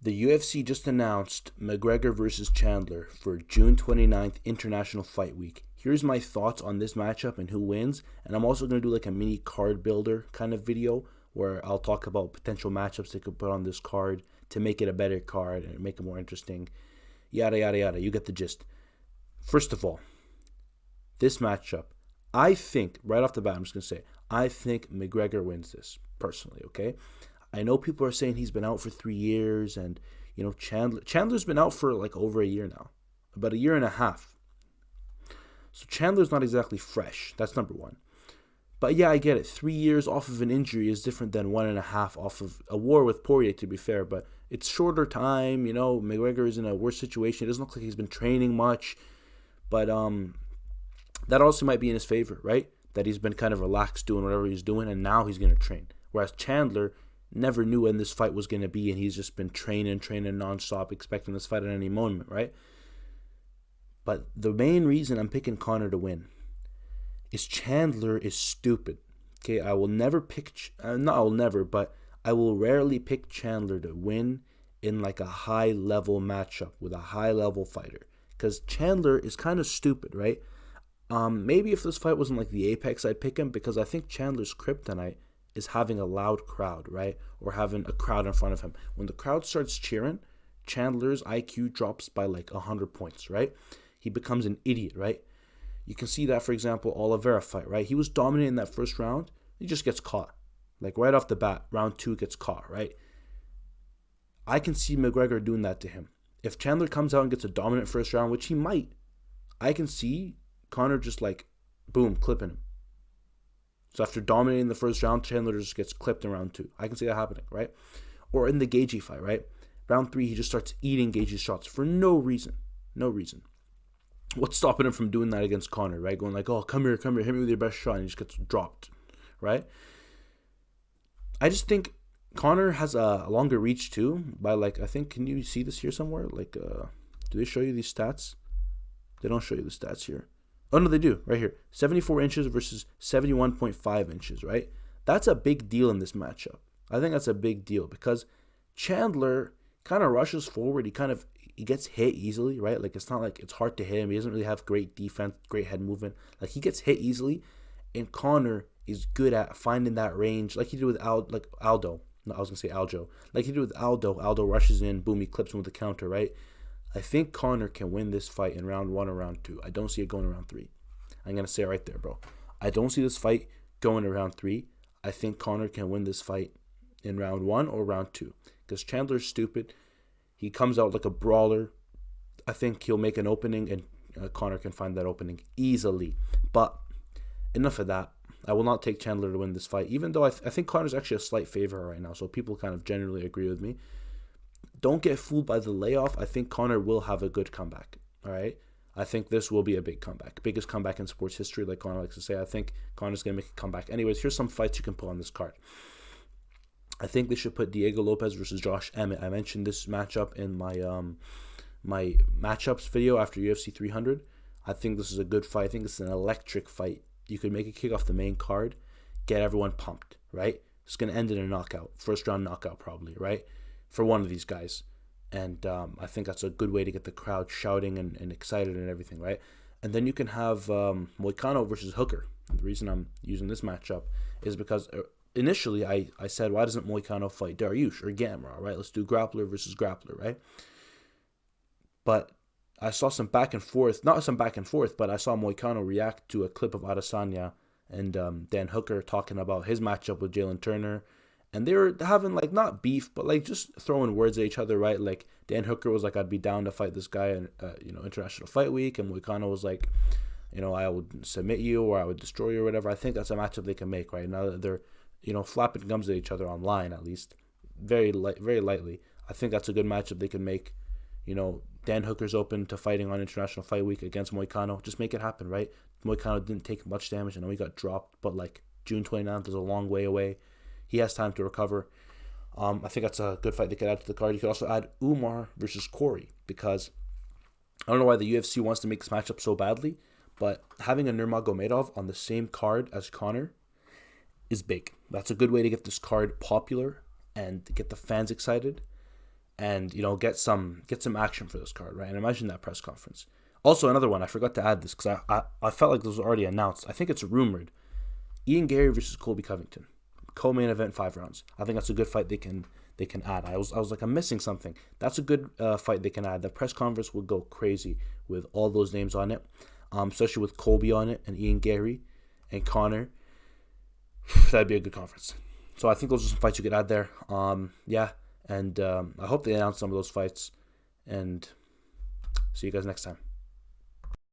The UFC just announced McGregor versus Chandler for June 29th International Fight Week. Here's my thoughts on this matchup and who wins. And I'm also going to do like a mini card builder kind of video where I'll talk about potential matchups they could put on this card to make it a better card and make it more interesting. Yada, yada, yada. You get the gist. First of all, this matchup, I think, right off the bat, I'm just going to say, I think McGregor wins this, personally, okay? I know people are saying he's been out for 3 years, and, Chandler's been out for like over a year now, about a year and a half. So Chandler's not exactly fresh. That's number one. But yeah, I get it. 3 years off of an injury is different than 1.5 off of a war with Poirier, to be fair, but it's shorter time, McGregor is in a worse situation. It doesn't look like he's been training much, but that also might be in his favor, right? That he's been kind of relaxed doing whatever he's doing, and now he's going to train. Whereas Chandler never knew when this fight was going to be, and he's just been training nonstop, expecting this fight at any moment, right? But the main reason I'm picking Conor to win is Chandler is stupid. Okay, I will never pick, but I will rarely pick Chandler to win in like a high-level matchup with a high-level fighter. Because Chandler is kind of stupid, right? Maybe if this fight wasn't like the Apex, I'd pick him, because I think Chandler's kryptonite is having a loud crowd, right? Or having a crowd in front of him. When the crowd starts cheering, Chandler's IQ drops by like 100 points, right? He becomes an idiot, right? You can see that, for example, Oliveira fight, right? He was dominating that first round. He just gets caught. Like right off the bat, round 2 gets caught, right? I can see McGregor doing that to him. If Chandler comes out and gets a dominant first round, which he might, I can see Conor just like, boom, clipping him. So after dominating the first round, Chandler just gets clipped in round 2. I can see that happening, right? Or in the Gaethje fight, right? Round 3, he just starts eating Gaethje's shots for no reason. No reason. What's stopping him from doing that against Conor, right? Going like, oh, come here, hit me with your best shot, and he just gets dropped, right? I just think Conor has a longer reach too, by like, I think, can you see this here somewhere? Like, do they show you these stats? They don't show you the stats here. Oh, no, they do, right here. 74 inches versus 71.5 inches, right? That's a big deal in this matchup. I think that's a big deal because Chandler kind of rushes forward. He gets hit easily, right? Like, it's not like it's hard to hit him. He doesn't really have great defense, great head movement. Like, he gets hit easily, and Conor is good at finding that range, like he did with Aldo. No, I was going to say Aljo. Like he did with Aldo. Aldo rushes in, boom, he clips him with the counter, right? I think Conor can win this fight in round 1 or round 2. I don't see it going to round 3. I'm going to say it right there, bro. I don't see this fight going to round 3. I think Conor can win this fight in round 1 or round 2. Because Chandler's stupid. He comes out like a brawler. I think he'll make an opening, and Conor can find that opening easily. But enough of that. I will not take Chandler to win this fight, even though I think Conor's actually a slight favorite right now. So people kind of generally agree with me. Don't get fooled by the layoff. I think Conor will have a good comeback. All right. I think this will be a big comeback. Biggest comeback in sports history, like Conor likes to say. I think Conor's going to make a comeback. Anyways, here's some fights you can put on this card. I think they should put Diego Lopez versus Josh Emmett. I mentioned this matchup in my matchups video after UFC 300. I think this is a good fight. I think it's an electric fight. You could make a kick off the main card, get everyone pumped, right? It's going to end in a knockout. First round knockout probably, right? For one of these guys. And I think that's a good way to get the crowd shouting and excited and everything, right? And then you can have Moicano versus Hooker. And the reason I'm using this matchup is because initially I said, why doesn't Moicano fight Dariush or Gamrot, right? Let's do grappler versus grappler, right? But I saw some back and forth, not some back and forth, but I saw Moicano react to a clip of Adesanya and Dan Hooker talking about his matchup with Jalen Turner. And they were having, like, not beef, but, like, just throwing words at each other, right? Like, Dan Hooker was like, I'd be down to fight this guy in, International Fight Week. And Moicano was like, I would submit you or I would destroy you or whatever. I think that's a matchup they can make, right? Now that they're, flapping gums at each other online, at least, very lightly. I think that's a good matchup they can make. Dan Hooker's open to fighting on International Fight Week against Moicano. Just make it happen, right? Moicano didn't take much damage. I know he got dropped, but, like, June 29th is a long way away. He has time to recover. I think that's a good fight they could add to the card. You could also add Umar versus Cory, because I don't know why the UFC wants to make this matchup so badly, but having a Nurmagomedov on the same card as Conor is big. That's a good way to get this card popular and get the fans excited. and get some action for this card, right? And imagine that press conference. Also, another one, I forgot to add this because I felt like this was already announced. I think it's rumored. Ian Garry versus Colby Covington, co-main event, 5 rounds. I think that's a good fight they can add. I was like, I'm missing something. That's a good fight they can add. The press conference would go crazy with all those names on it, especially with Colby on it and Ian Garry and Conor. That'd be a good conference. So I think those are some fights you could add there. And I hope they announce some of those fights. And see you guys next time.